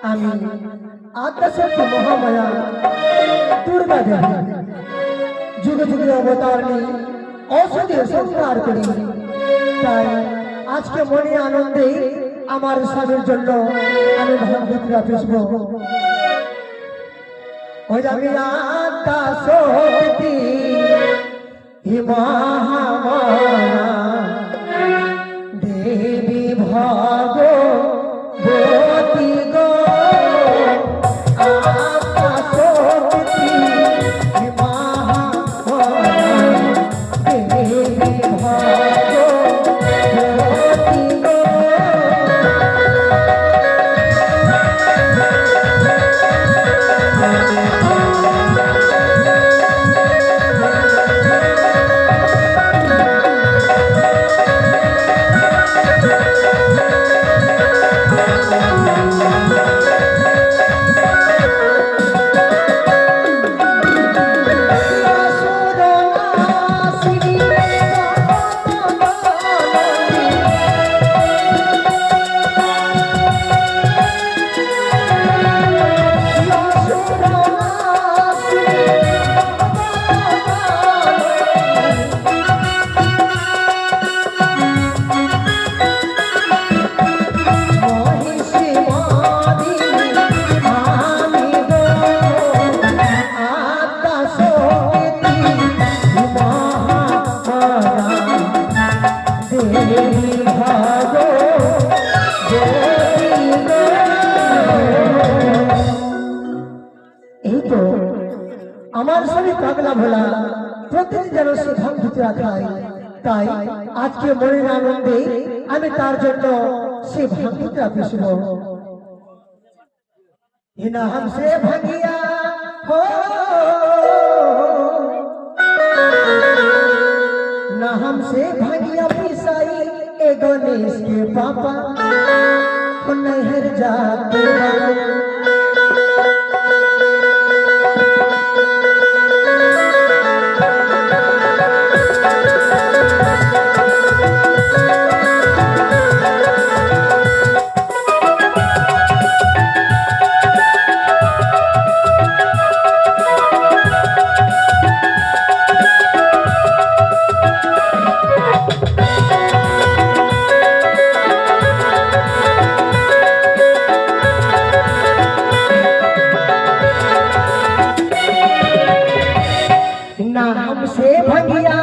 আমি আদ্যাশক্তি মহামায়া দুর্গা দেবী যুগে যুগে অবতার নিয়ে ঔষধের সংহার করি। তাই আজকে মনে আনন্দে আমার স্বামীর জন্য আমি ভাগবতীরা পুষ্প ওই আমি আদ্যাশক্তি মহামায়া দেবী ভগবতী গো আমার স্বামী পাগলা ভোলা প্রতিদিন যেন সে ভাগবতী খায়। তাই আজকে মনের আনন্দে আমি তার জন্য সে ভাগবতী পুষ্প না हमसे भगिया हो ना हमसे भगिया पिसाई ए गणेश के पापा नहर जाते हमसे भगिया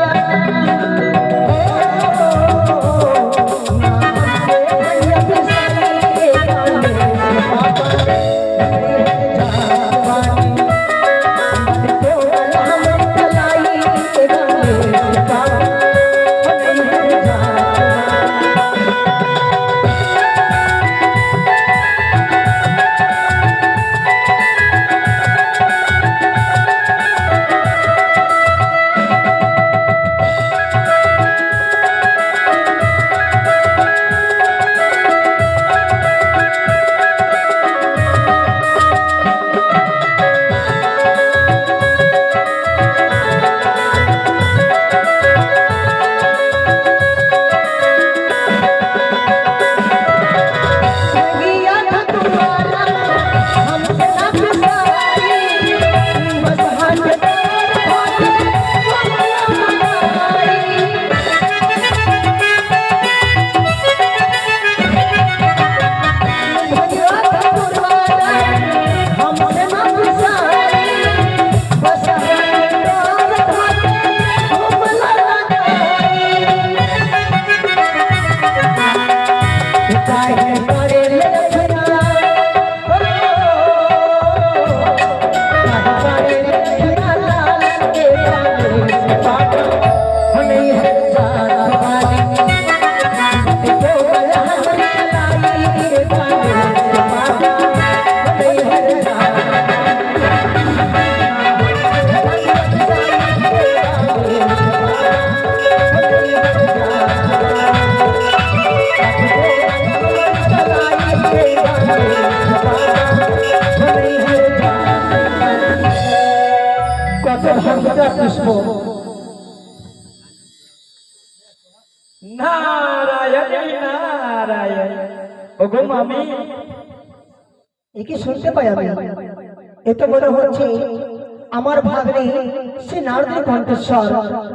पुष्प नारायण नारायण। ওগো মামি এ কি শুনতে পাই আমি? এ তো মনে হচ্ছে আমার ভাগ্নে সে নারদের কণ্ঠস্বর।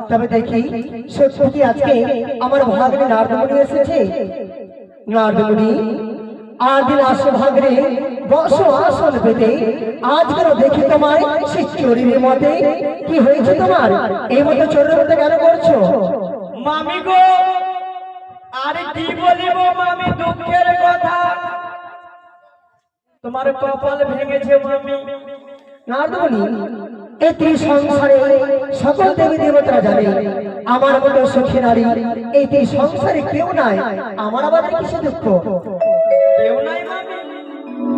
তবে দেখি সত্যি কি আজকে আমার ভাগ্নে নারদমণি এসেছে? নারদমণি আর দিন আসো ভাগ্নে, বসো আসন পেতে। আজকের দেখি তোমার সে চরির মতে কি হয়েছে তোমার? এই মতো চোরের মধ্যে কেন করছো? মামি গো, আরে কি বলিব মামি, দুঃখের কথা। তোমার কপাল ভেঙেছে মামি। নারদমণি, এই সংসারে সকল দেবী দেবতারা জানে আমার মতো সুখী নারী এই সংসারে কেউ নাই। আমার আবার কিসে দুঃখ? কেউ নাই মামি।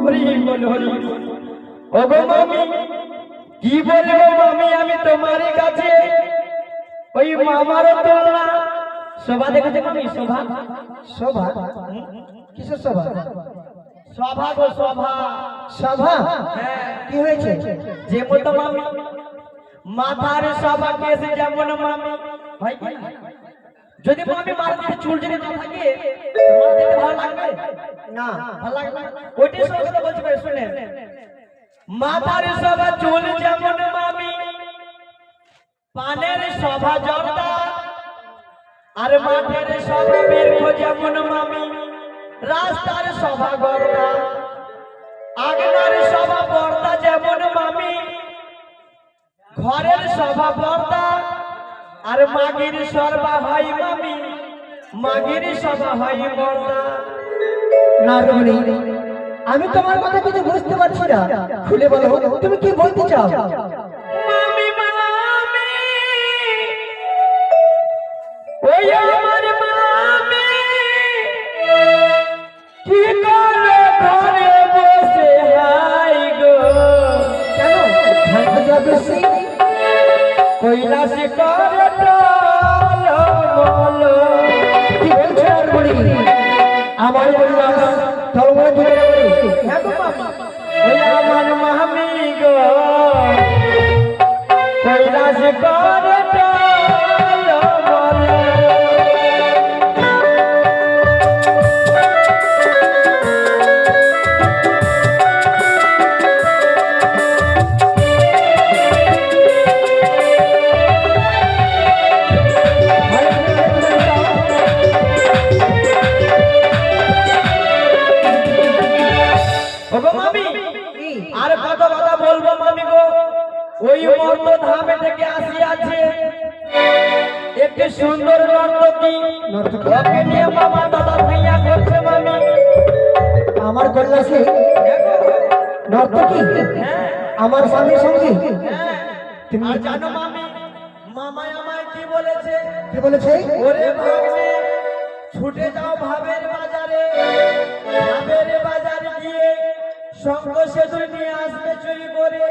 হরি বল হরি বল। ওগো মামি, কি বলবো মামি, আমি তোমারই কাছে ওই মামার তুলনা। শোভা দেখেছে মামি? শোভা শোভা? কিসের শোভা? শোভা গো শোভা। শোভা? হ্যাঁ। কি হয়েছে? যে মতো মামি মাথার শোভা কেসে যেমন মামি ভাই, যদি মামি মাথার চুল যদি না থাকে মাথাতে ভালো লাগবে না, ভালো লাগবে না। ওইটাই সমস্যা বলছি ভাই, শুনেন। মাথার শোভা চুল যেমন মামি, পানের শোভা জর্দা, আর মাঠের শোভা বৃক্ষ যেমন মামি, রাস্তার শোভা গর্দা, আগনার শোভা বর্দা যেমন মামি, ঘরের শোভা বর্দা, আর মাগির শোভা হয় মামি, মাগির শোভা হয় বর্দা। নারদমণি, আমি তোমার কথা কিছু বুঝতে পারছি না, খুলে বলো তুমি কি বলতে চাও? মামি মামি, ওই আমার মামি, কি করে ঘরে বসে হাই গো? কেন ভাগ্য যা বেশি? কৈলাস করে টলমল। কি বলছো নারদমণি? আমার কৈলাস টলমল করে বলি? হ্যাঁ গো মামি, ওই আমার মামি গো, কৈলাস করে টলমল। ওগো মামি, আর কত কথা বলবো মামি গো। ওই মর্ত ধামে থেকে আসিয়াছে একটি সুন্দর নর্তকী, ওকে নিয়ে মামা দাদা ভাইয়া করছে মামি। আমার কৈলাসে নর্তকী আমার স্বামীর সঙ্গে? তুমি আর জানো মামি, মামা আমায় কি বলেছে? কি বলেছে? ওরে ভাগ্নে, ছুটে যাও ভাবের বাজারে, ভাবের বাজারে গিয়ে শঙ্খ সেতুর নিয়ে আসবে চুরি করে।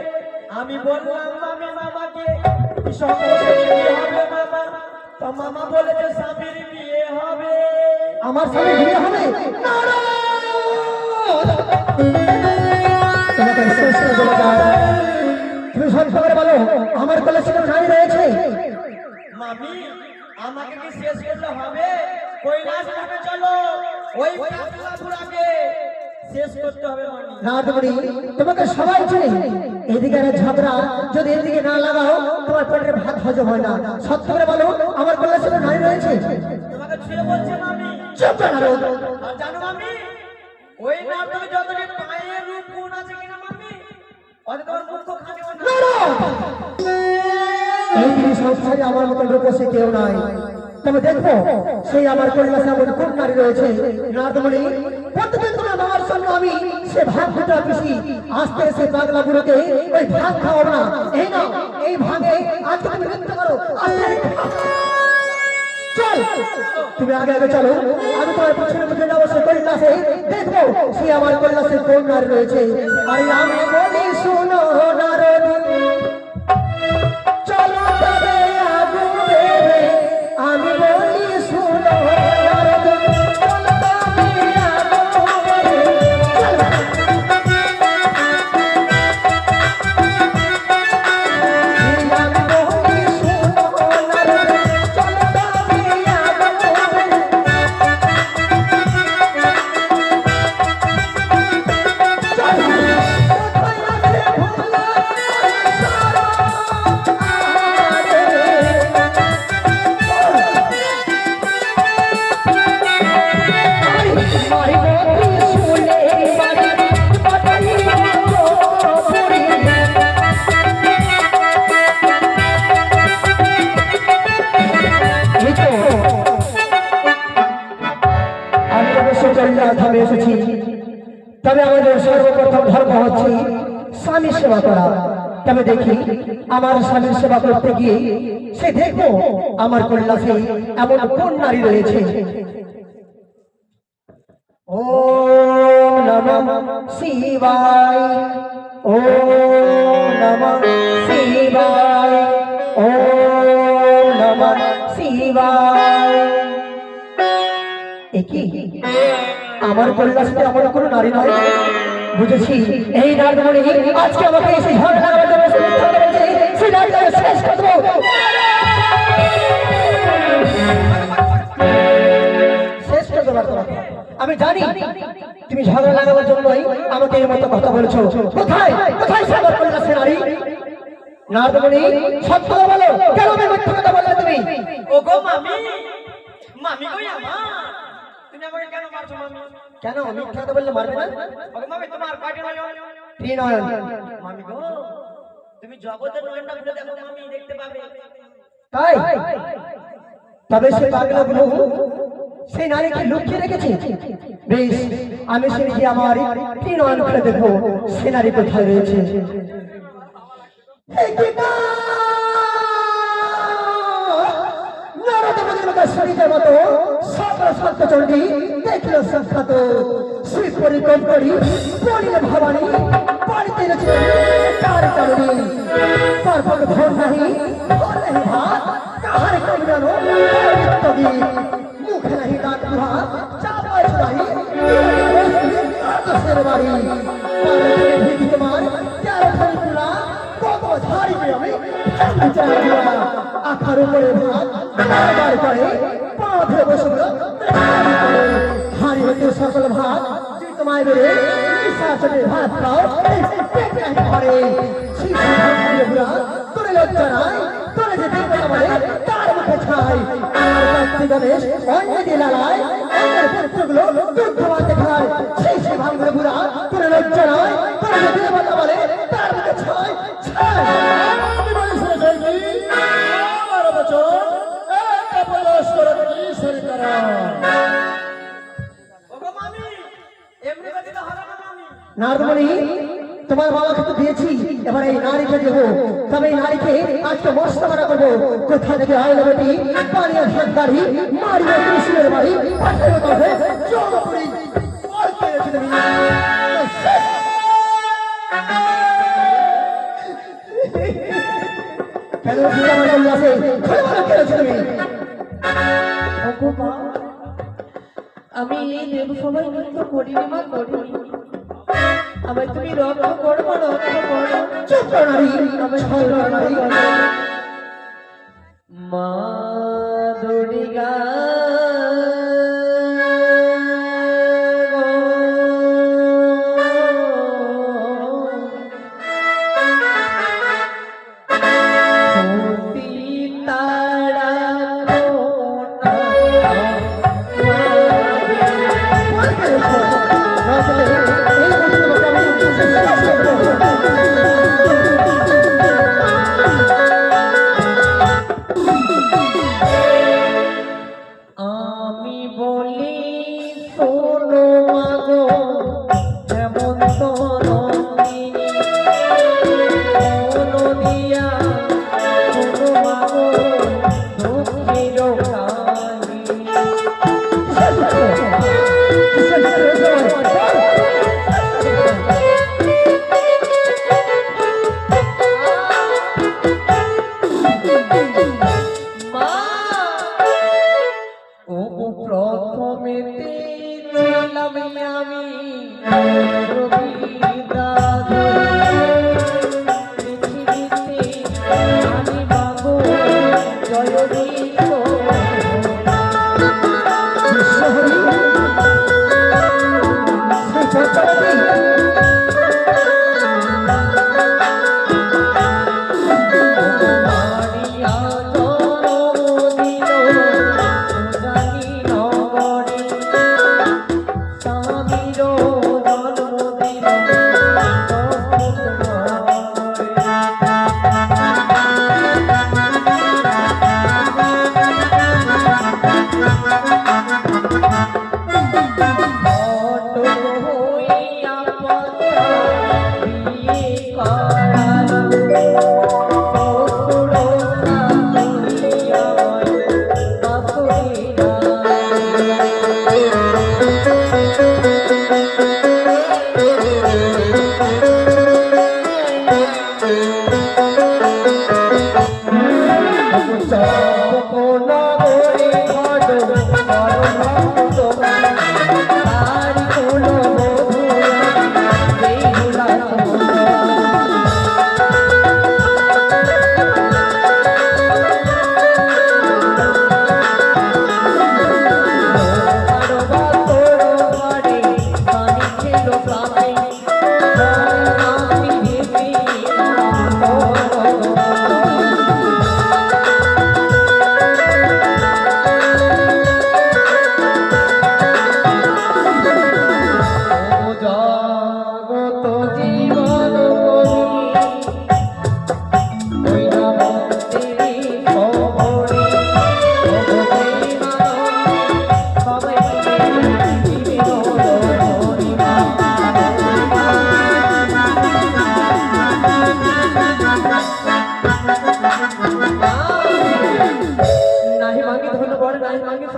আমি বললাম মামি মামাকে, শঙ্খ সেতু কি হবে মামা? তো মামা বলেছে স্বামীর বিয়ে হবে। আমার স্বামী বিয়ে হবে? তোমাকে শেষ করে দেবো যা। তুমি সত্য করে বলো আমার কৈলাসে কোনো নারী রয়েছে? মামি, আমাকে কি শেষ করলে হবে? কৈলাস ধামে চলো, ওই কাকলাপুরাকে শেষ করতে হবে মামি। নারদমণি, তোমাকে সবাই চিনি। এদিকে একটা ঝগড়া যদি এদিকে না লাগাও তোমার পেটের ভাত হজম হয় না। সত্য করে বলো আমার কৈলাসে কোনো নারী রয়েছে? তোমাকে ছুঁয়ে বলছে মামি। চুপ কর নারদ। আর জানো মামি, ওই নাটকে যতটি পায়ের রূপ গুণ আছে কিনা মামি, ওদের তোমার মুখ খানিও না। এই সংসারে আমার মতো রূপসী কেউ নাই। তবে দেখো সেই আমার কৈলাসে এমন কোন নারী রয়েছে? নারদমণি, প্রতিদিন তোমার মামার সঙ্গে আমি সে ভাগ দুটা পিসি আস্তে সে পাগলা বুড়োকে ওই ভাগ খাওয়াবো না। এই না, এই ভাগে আজকে তুমি নৃত্য করো। আস্তে চল, তুমি আগে আগে চলো, আমি তোমার পিছনে পিছনে যাবো সে কৈলাসে। দেখবো সে আমার কৈলাসে কোন নারী রয়েছে। আরে আমি বলি শুনো নারদ, চলো তবে আগুন দেবে। আমি বলি শুনো নারদ, চলো তবে আগুন দেবে। আমি বলি শুনো নারদ, চলো তবে আগুন দেবে। মারিব ত্রিশূলে বাড়ি বাটাইব পুরি। এই তো আমি অবশ্য কল্যাণ ধামে এসেছি, তবে আমাদের সর্বপ্রথম ধর্ম হচ্ছে স্বামী সেবা করা। তবে দেখি আমার স্বামীর সেবা করতে গিয়ে সে দেখবো আমার কৈলাসে এমন কোন নারী রয়েছে। ওম নমঃ শিবায়, ওম নমঃ শিবায়, ওম নমঃ শিবায়। একি আমার কৈলাসে এমন কোনো নারী নয়। বুঝেছি এই নারদমণি আজকে আমাকে এসে ঝড় লাগাবার জন্য মিথ্যা কথা বলেছে, সেই নারীটাকে শেষ করে দেবো। শেষ করে দেবো তোমাকে। আমি জানি তুমি ঝগড়া লাগাবার জন্যই আমাকে এই মতো কথা বলেছো। কোথায় কোথায় সে আমার কৈলাসে নারী? নারদমণি সত্য কথা বলো, কেন আমি মিথ্যা কথা বললে তুমি? ওগো মামি, মামি কই আমার? তুমি আমাকে কেন মারছো মামি? কেন মিথ্যা কথা বললে মারবে না? ওগো মামি, তোমার কয়টা নয়ন? ত্রিনয়ন। মামি গো, তুমি জগতের নয়নটা খুলে দেখো মামি, দেখতে পাবে। তাই তবে সে পাগলা গুলো সেই নারীকে লুকিয়ে রেখেছে। বেশ, আমি শুনেছি আমার ত্রিনয়ন খুলে দেখবো সে নারী কোথায় রয়েছে। শরীরের মতো চণ্ডী দেখল সাক্ষাৎ শ্রী পরিকম করি বলিল ভবানী বাড়িতে কার কারণে তারপর ধন নাহি ভাত কাহার কবি জানো মুখে নাহি দাঁত ভাত চাপায় ছড়াই আকাশের বাড়ি ভিড়ি তোমার তেরো খানি তুলা কত ঝাড়িবে আমি আখার উপরে ভাত বার করে পা ধরে বসল হাড়ি হতে সকল ভাত তোমায় বেড়ে নিঃশ্বাসে ভাত খাও ঘরে তোরে লজ্জা নাই তোরে যে দেখবে বলে তার মুখে ছাই আমার কাছে গণেশ অন্য দিয়ে লালায় অন্যের পুত্রগুলো দুধ খাওয়াতে খায় সেই সেই ভাঙবে বুড়া তোরে লজ্জা নাই তোরে যে দেবতা বলে তার মুখে ছাই ছাই নারদমণি তোমার বাবাকে তো দিয়েছি, এবার এই নারীকে দেবো। তবে এই নারীকে আজকে মস্তমানা করবো। কোথা থেকে আইলো বেটি পানিয়া ধাক্কারি মারিয়া কৃষ্ণের বাড়ি পাঠাইও তবে চৌপুরি কেন আছে তুমি? আমি এই দেব সবাই কিন্তু করিনি মা করিনি। আমায় তুমি রক্ত করবো রক্ত করো। চুপ করো নারী, ছল নারী। মা দুর্গা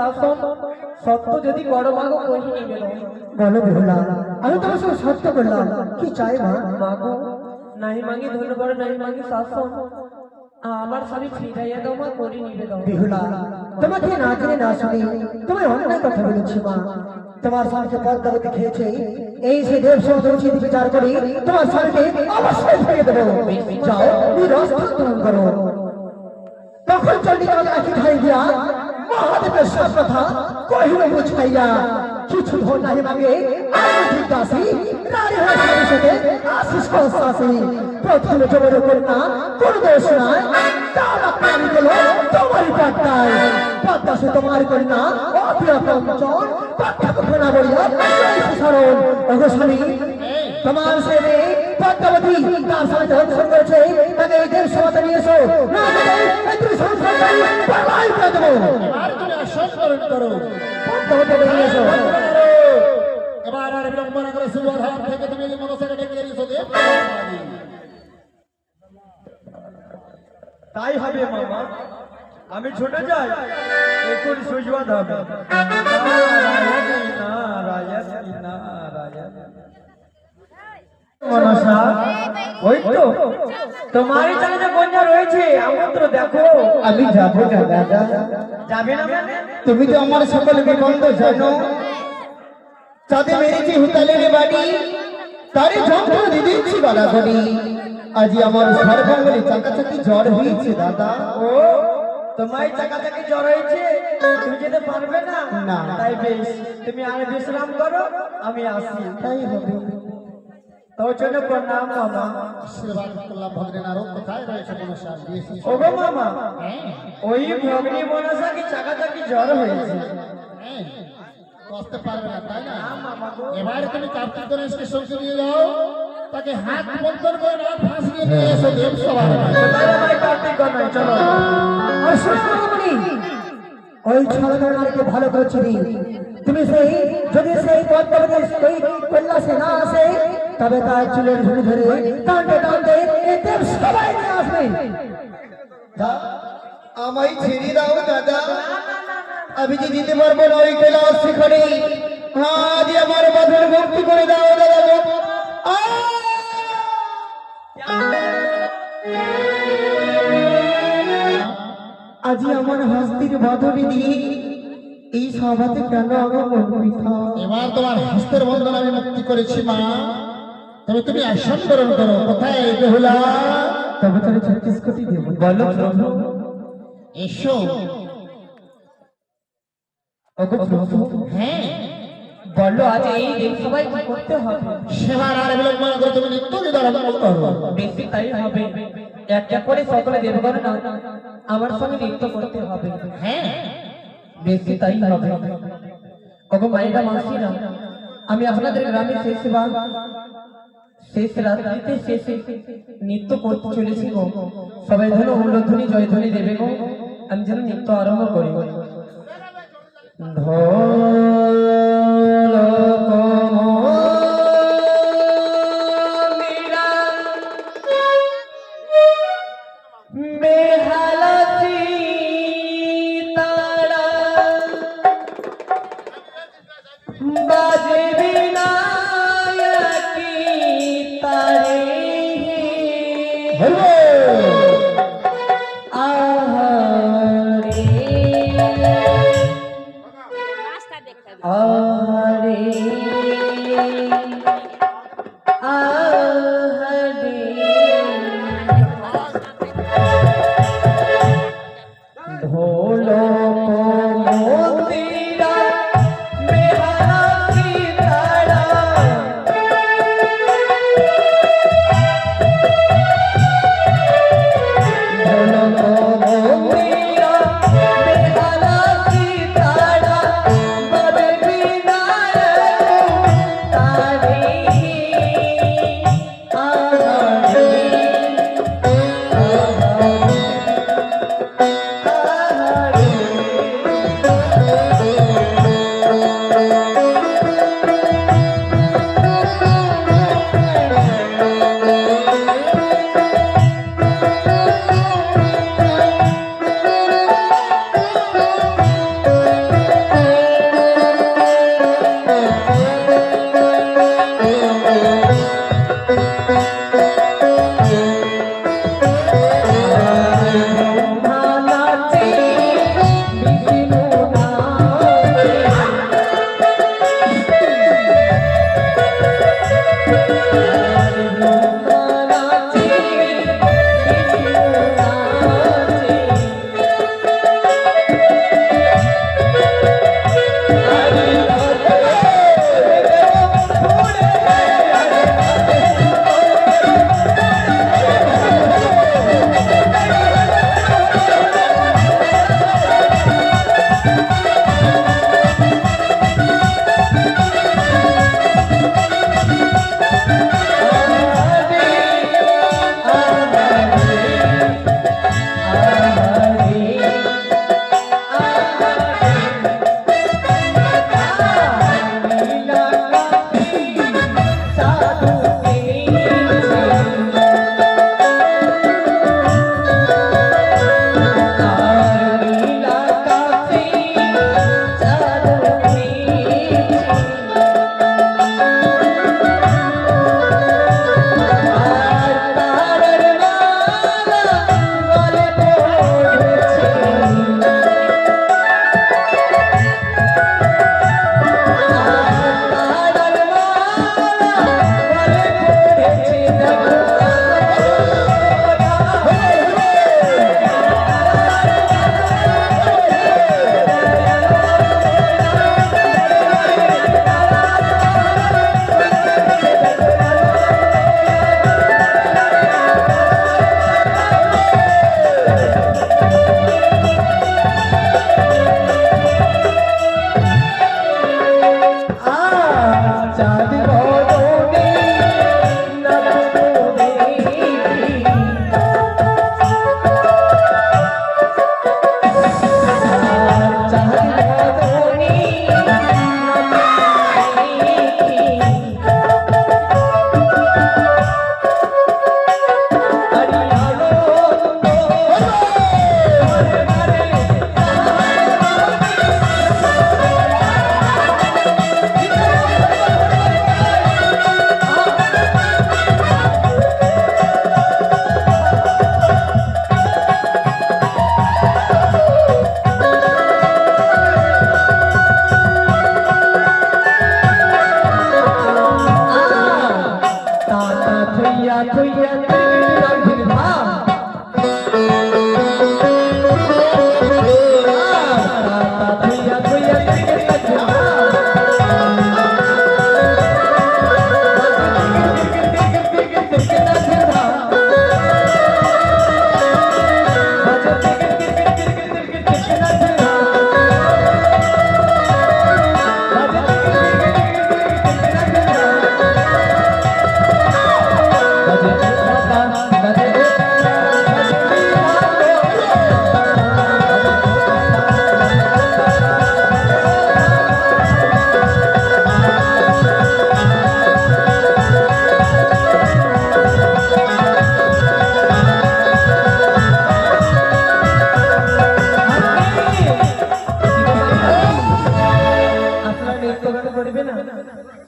শাসন সত্য যদি করো মাগো কহি নিবে না। বলো বেহুলা, আমি তোমার সঙ্গে সত্য করলাম, কি চাই মা? মাগো নাই মাগি ধন্যবাদ, নাই মাগি শাসন, আমার স্বামী ফিরাইয়া দাও মা, করি নিবে দাও। বেহুলা, তোমাকে না জেনে না শুনে তোমায় অন্যায় কথা বলেছি মা। তোমার স্বামীকে পদ্মাবতী খেয়েছে, এই সে দেব সমুদ্র বিচার করে তোমার স্বামীকে অবশ্যই ফিরিয়ে দেবো। যাও নিরস্ত্র করো। তখন চন্ডিকাল একই ঠাই দিয়া মহাদেবের সব কথা কহিল বুঝাইয়া, কিছু ধন নাহি মাগে ঠিক আসি রানী হয়ে স্বামীর সাথে আসি সহস্রাসি। প্রথমে জমের কন্যা কোন দোষ নাই, তার আপনারই গেল তোমারই পাট্টায়। পদ্মা সে তোমার কন্যা অপ্রিয় কঞ্চন, পাঠ্যপুত্র না বলিয়া সরণ। ওগো স্বামী, তোমার সে মেয়ে পদ্মাবতী তার সাথে ধর্ষণ করেছে, তাকে এই দেব সমাজে নিয়ে এসো, না হলে এই দুই সংসার পালাই করে দেবো। আর তুমি আশ্বস্ত করো। পদ্মাবতী নিয়ে এসো। এবার আর বিলম্ব না করে সুবধাম থেকে তুমি এই মনসাকে ডেকে এনেছো দেব। তাই হবে মামা, আমি ছুটে যাই, এখন সুজবাদ হবে। মনসা, ওই তো তোমারই চালে যে কন্যা রয়েছে, আমন্ত্র দেখো। আমি যাবো না দাদা, যাবে না মানে? তুমি তো আমার সকল বিবন্ধ জানো। চাঁদে মেরেছি হুতালের বাড়ি, তারে যন্ত্র দিয়ে দিচ্ছি গলাগলি। আজি আমার সর্বাঙ্গলে চাকাচাকি জ্বর হয়েছে দাদা। ও তোমায় চাকাচাকি জ্বর হয়েছে, তুমি যেতে পারবে না? না। তাই বেশ, তুমি আর বিশ্রাম করো, আমি আসি। তাই হবে। তোর জন্য প্রণাম মামা। আশীর্বাদ করলাম ভদ্রেনার কোথায় রয়েছে মনসা দিয়েছি। ওগো মামা, হ্যাঁ ওই ভগ্নী মনসা কি চাকাচাকি জ্বর হয়েছে? হ্যাঁ, আসতে পারবে না তাই না? না মামা গো। এবারে তুমি কার্তিক গণেশকে সঙ্গে নিয়ে যাও, তাকে হাত বন্ধন করে না ফাঁসিয়ে নিয়ে এসো দেব সবার মাঝে। তাহলে ভাই কার্তিক গণেশ চলো। আর সুস্থমণি, ওই ছলনাকে ভালো করে চিনি। তুমি সেই যদি সেই পদ্মাবতী ওই কৈলাসে না আসে, তবে তার চুলের ধরে ধরে টানতে টানতে এতে সবাই নিয়ে আসবে। আমায় ছেড়ে দাও দাদা, আমি যে দিতে পারবো না ওই কৈলাস সেখানে। আজ আমার বাঁধন ভক্তি করে দাও দাদা। আজি আমার হস্তির বাঁধনে দিয়ে এই সভাতে কেন আমার মন বৃথা? এবার তোমার হস্তের বন্ধন আমি মুক্তি করেছি মা, তবে তুমি আসন গ্রহণ করো। কোথায় বেহুলা? তবে তাহলে 36 কোটি দেব। বলো প্রভু। এসো। ওগো প্রভু, হ্যাঁ, বলো আজ এই দেব সবাই কি করতে হবে? সেবার আর বিলম্ব না করে তুমি নিত্য বিধান করো। বেশি তাই হবে, একটা করে সকলে দেবগণ না আমার সঙ্গে নৃত্য করতে হবে। হ্যাঁ, বেশি তাই হবে। ওগো মায়েরা মাসিরা, আমি আপনাদের গ্রামে শেষ রাত্রিতে শেষে নৃত্য করতে চলেছি গো। সবাই যেন উল্লধ্বনি জয়ধ্বনি দেবে গো, আমি যেন নৃত্য আরম্ভ করি।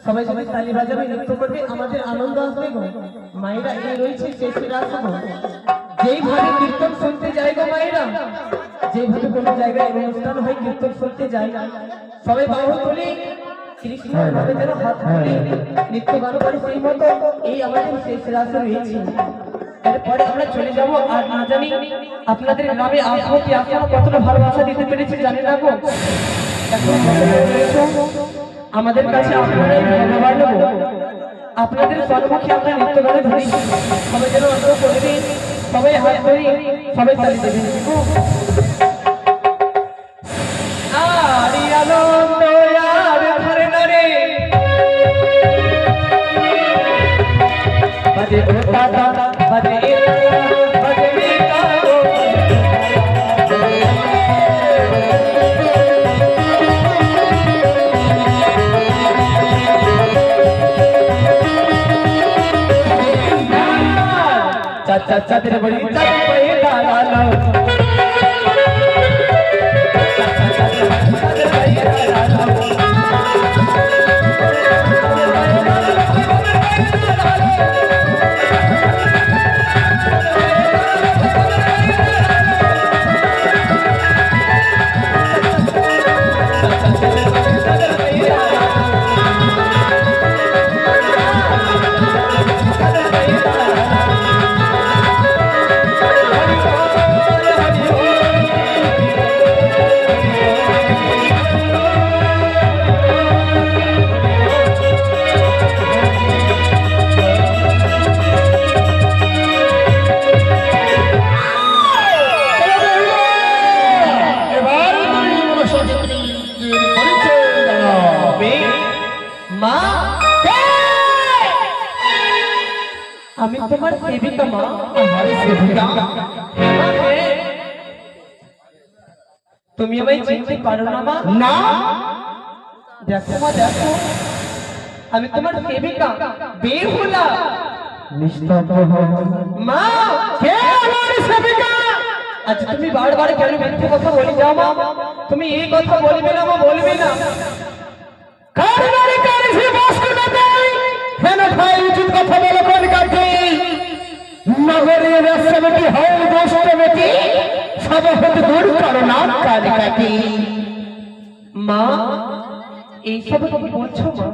সবাই সবাই তালি বাজাবে, নৃত্য করবে, আমাদের আনন্দ আসবে গো। মায়েরা এই রয়েছে শেষের আসবো, যেইভাবে কীর্তন শুনতে যাই গো মায়েরা, যেইভাবে কোনো জায়গায় অনুষ্ঠান হয় কীর্তন শুনতে যাই, সবাই বাহু তুলি কৃষ্ণের ভাবে যেন হাত তুলি নৃত্য গান করে, সেই মতো এই আমাদের শেষ রাস রয়েছে। এরপরে আমরা চলে যাব, আর না জানি আপনাদের গ্রামে আসবো কি আসবো না, কতটা ভালোবাসা দিতে পেরেছি জানি না গো। আমাদের কাছে আপনারাই ভগবান গো, আপনাদের সম্মুখে আমরা নৃত্য গানে ধরি, সবাই যেন আনন্দ করবে, সবাই হাত ধরি, সবাই তালি দেবেন। আরে আনন্দ আর ধরে না রে, বাজে ও দাদা বাজে বাজে চাচা চাঁদের বড়ি চাঁদ পায়ে দাঁড়ালো, চাচা চাঁদের পায়ে দাঁড়ালো। আমি তোমার সেবিকা মা। আমার সেবিকা তুমি আমায় চিনতে পারো না মা? না, দেখো মা দেখো, আমি তোমার সেবিকা বেহুলা। নিস্তব্ধ হও। মা কে আমার সেবিকা? আচ্ছা তুমি বারবার কেন মিথ্যে কথা বলে যাও মা? তুমি এই কথা বলবে না মা, বলবে না। কারণে কারণে সে বাস করতে কেন ভাই উচিত কথা বলে কোন কাজে নগরের রাষ্ট্রপতি হও রাষ্ট্রপতি সব হতে দূর করো না কালিকাটি। মা এইসব তুমি বলছো মা?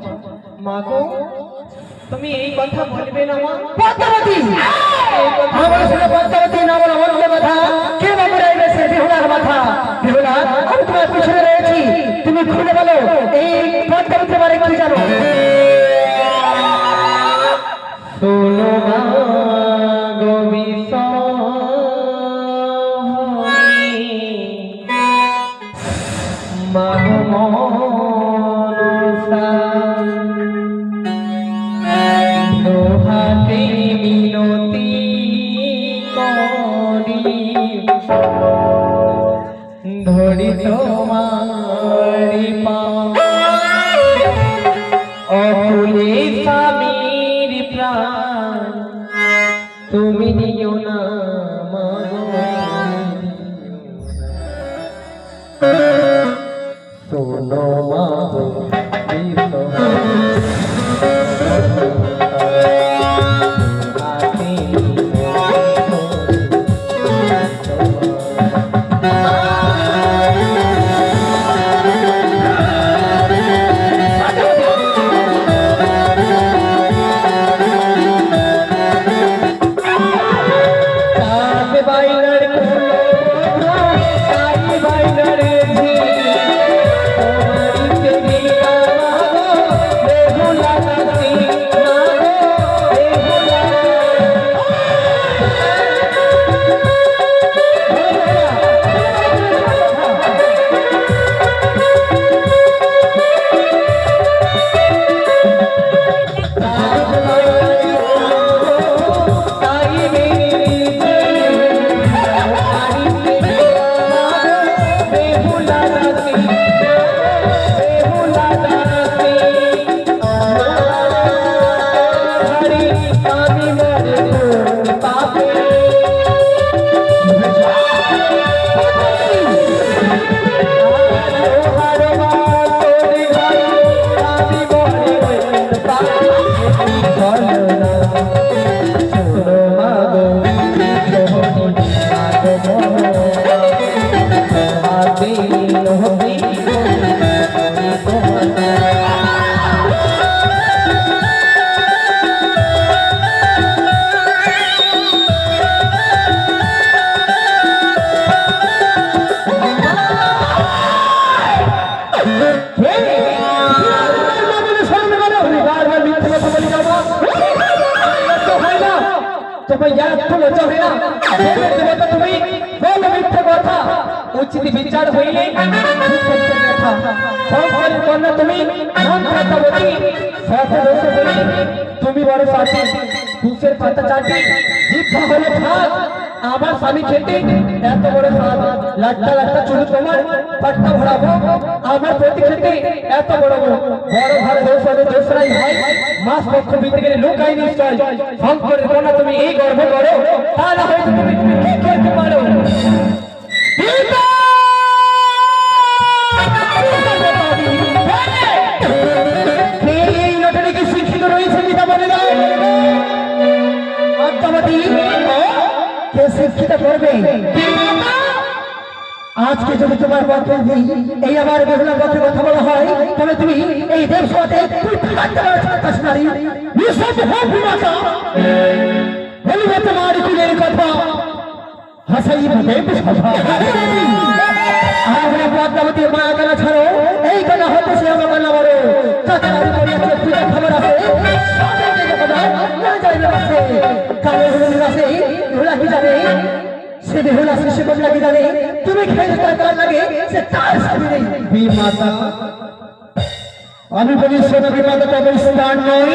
মা গো তুমি এই কথা বলবে না মা? পদ্মাবতী আমার সাথে পদ্মাবতী নাম অন্য কথা কে বাবুরা এসে বেহুলার মাথা বেহুলা আমি তোমার পিছনে রয়েছি তুমি খুলে বলো এই পদ্মাবতী বারে কি জানো? শোনো মা গো মা গো মনসা দোহাতে মিনতি করি ধরি তোমারি পা অকুলে স্বামীর প্রাণ তুমি নিও না মা গো। শোনো মা গো উচিত বিচার হইলে তুমি তুমি বড় সাথী দুশের পাতা চাটি জিভা হলে ভাত আমার স্বামী খেতে এত বড় সাথ লাট্টা লাট্টা চুল তোমার পাট্টা ভরাবো আমার প্রতি খেতে এত বড় বড় ঘরে দোষরে দোসরাই হয় মাস পক্ষ বিতে গেলে লুকাই নিশ্চয় শঙ্করের কন্যা তুমি এই গর্ব করো তা না হয়তো তুমি কি করতে পারো? শিক্ষিত রয়েছে পিতা বলে দাও কে শিক্ষিত করবে? আজকে যদি তোমার পক্ষে এই আমার বেহুলার পক্ষে কথা বলা হয় তবে তুমি এই দেব সভাতে তোমার কুলের কথা হাসাই দেব সভা আমরা পদ্মাবতী মা গানা ছাড়ো এই গানা হতে সে আমার গানা বড় কাছারি করিয়াছে পূজা খবর আছে কালো হলুদ আছে বেহুলা কি জানে সে বেহুলা সে কমলা কি জানে তুমি খেলে তার লাগে সে তার স্বামী নেই বিমাতা আমি বলি শোনো বিমাতা তবে স্থান নই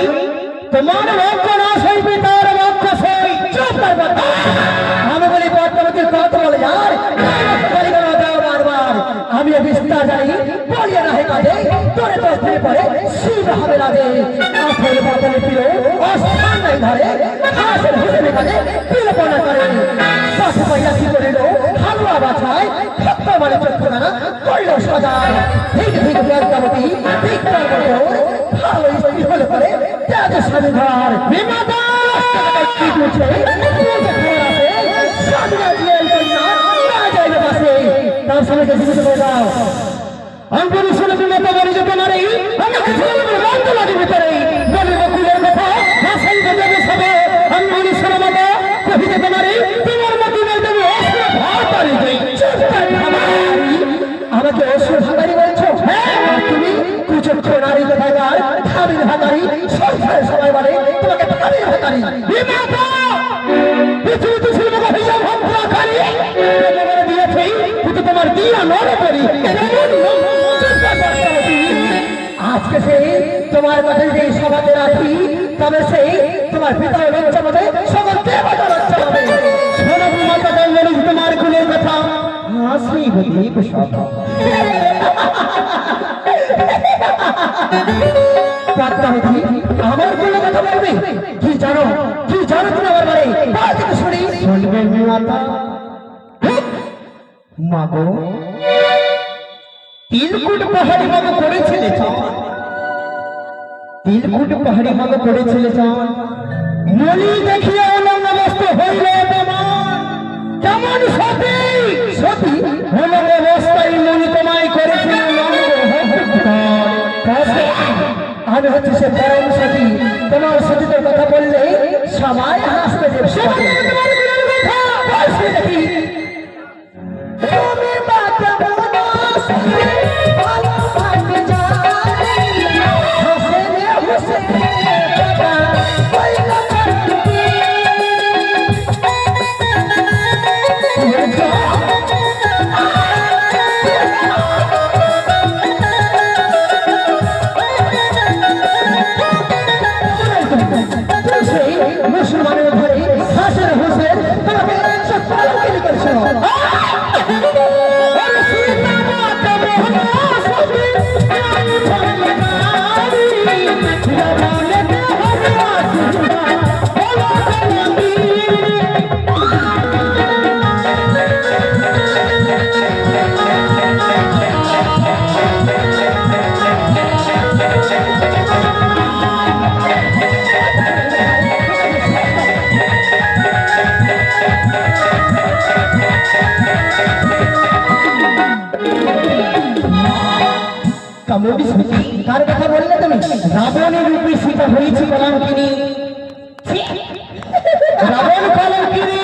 তোমার ভক্ত না সেই পিতার ভক্ত আমি বলি পদ্মাবতী কত বলে যার বারবার আমি বিস্তার জানি বলিয়া না হে কাজে তোরে তো স্ত্রী পরে শিব হবে রাজে আসল বদলে পিল অস্থান নাই ধরে হাসের হুসেনে কাজে পিলপনা করে পাশে পাইয়া কি করিল হালুয়া বাছায় খপ্পা মানে চক্ষু না করিল সজায় ঠিক ঠিক পদ্মাবতী ঠিক তার মতো ভালো স্ত্রী হলে পরে ত্যাগ স্বামী ঘর বিমাতা কি করছে তার সবাইকে জীবিত করে দাও অঙ্কুরি শুনে তুমি মতো বলি যেতে পারি আমাকে মন্দ লাগে ভিতরে বলিব কুলের কথা হাসাই বাজাবে সবে আমি শুনে মতো কহি যেতে পারি তোমার মতো নেই তুমি অস্ত্র ভাতারি আমাকে অস্ত্র ভাতারি বলছো আর তুমি কুচক্ষ নারী কোথাকার ভাবির ভাতারি সংসারের সবাই বলে তোমাকে ভাবির ভাতারি পৃথিবী তো ছিল হিসাব ভাবি দিয়েছে কিন্তু তোমার দিয়া নড়ে করি আজকে সেই তোমার কথা যদি সমাজে রাখি তবে সেই তোমার পিতা লজ্জা হবে সকল দেবতা লজ্জা হবে সোনা মাতা বলি তোমার কুলের কথা হাসি বলি আমার কুলের কথা বলবে কি জানো তুমি আমার বাড়ি শুনি শুনবে মাতা মাগো তিলকুট পাহাড়ি মাগো করেছিলে তিলকুট পাহাড়ি মাগো করেছিলে মলি দেখিয়া অনঙ্গবস্ত হইল কেমন সতী সতী অনঙ্গ অবস্থায় মনি তোমায় করেছিল আমি হচ্ছে সে পরম সতী তোমার সতীদের কথা বললে সবাই হাসতে দেবে দেখি তুমি বাচ্চা বলো ভালো ভাগ্য জানি হোসেনে হোসেনে বাবা কইলা মুসলমানের ঘরে হাসের হোসেন তবে সব পালকিনি করছো কার কথা বললে তুমি রাবণের রূপে সীতা হয়েছি কলঙ্কিনী রাবণ কলঙ্কিনী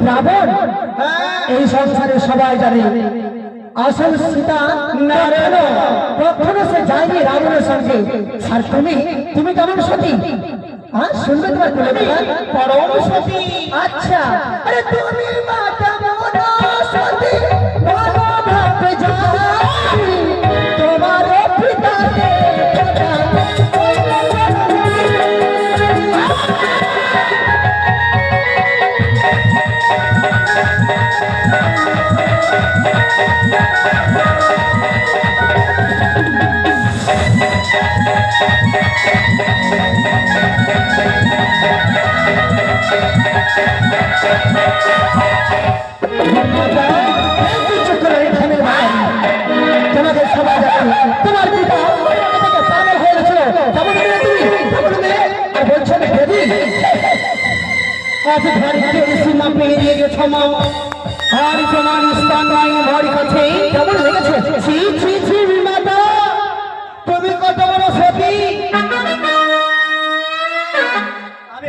রাবণ এই সংসারে সবাই জানে আসল সীতা নারায়ণ কখনো সে যায়নি রাবণের সঙ্গে আর তুমি কেমন সতী হ্যাঁ শুনবে তোমার পরম সতী আচ্ছা আরে তুমি মাতা মোরা সতী বলো ভাবে যাই তোমার পিতা তোমাদের সবাই তোমার পিতা পাগল হয়ে গেছিল আর বলছো আজ ঘরের সীমা পেরিয়ে গেছো মা আর তোমার স্থান নাই আমার কাছে কেমন লেগেছে ছি ছি ছি মাতা তুমি কত বড় সতী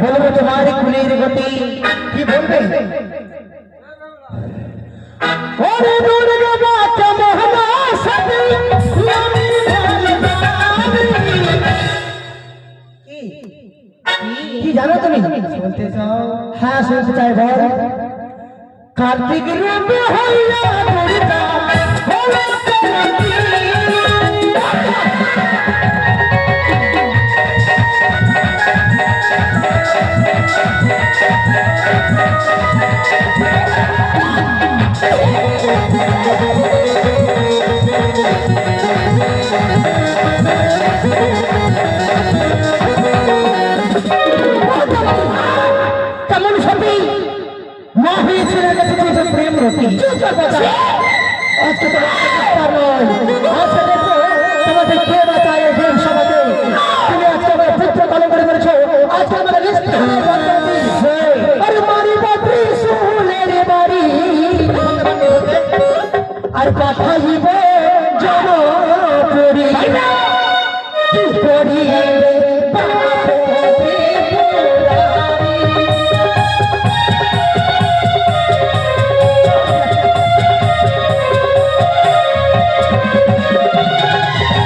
বলবো তোমার কুলের গতি কি বলবে ওরে দুর্গা মাতা মহানা সতী আমি কি জানো তুমি শুনতে চাও হ্যাঁ শুনতে চাই বল কার্তিক রূপে হইয়া দুর্গা হলো তোমার সতী আজকে তোমার চিৎকার নয়, আজকে দেখো তোমাদের কে বাঁচায় এই দেব সমাজে। তুমি আজকে আমার পুত্র কলম করে করেছো, আজকে আমাদের লিস্টে আরে মারি বাপি সুলের বাড়ি আর পাঠাইব জনপুরি কি করিবে বাপে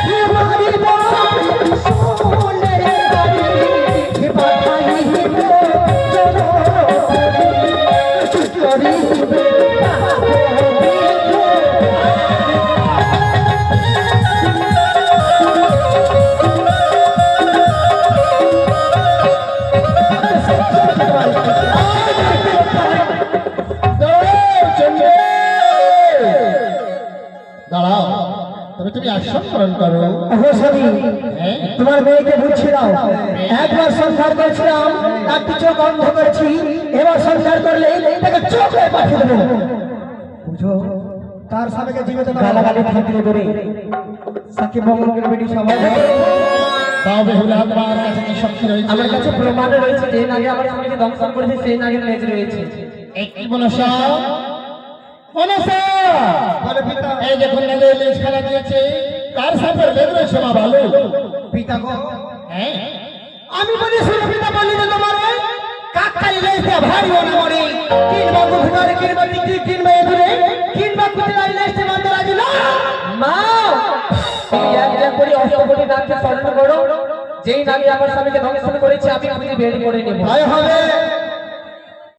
ত্রিপুরারি। মারি বাপি সুলের বাড়ি পাঠাইব জনপুরি কি করিবে বাপে দাঁড়াও, তবে তুমি আসন স্মরণ করো। ও স্বামী, তোমার মেয়েকে বুঝছিলাম, একবার সংসার করেছিলাম একটি চোখ অন্ধ করেছি, এবার সংসার করলে তাকে চোখে পাঠিয়ে দেবো। বুঝো তার স্বামীকে জীবিত গালাগালি থাকলে করে সাকিব মঙ্গলের বেটি সবাই তাও বেহুলা তোমার কাছে কি শক্তি রয়েছে? আমার কাছে প্রমাণ রয়েছে, যে নাগে আমার স্বামীকে দংশন করেছে সেই নাগের লেজ রয়েছে। একটি মনসা মনসা এই দেখুন নাগে লেজ খেলা দিয়েছে, কার সাপের লেজ রয়েছে মা ভালো? পিতা গো, হ্যাঁ আমি বলি শুনে পিতা বললি যে তোমার কাকতালি লেজটা ভারী না মরে, কিনবা গুফনারে কিনবা টিকটিক কিনবা এদুরে কিনবা কুতিলাই লেজটা বান্ধা রাজি না। মা, তুমি এক এক করে অষ্টকোটি নাগকে স্মরণ করো, যেই নাগে আমার স্বামীকে দংশন করেছে আমি খুঁজে বের করে নেব। ভয় হবে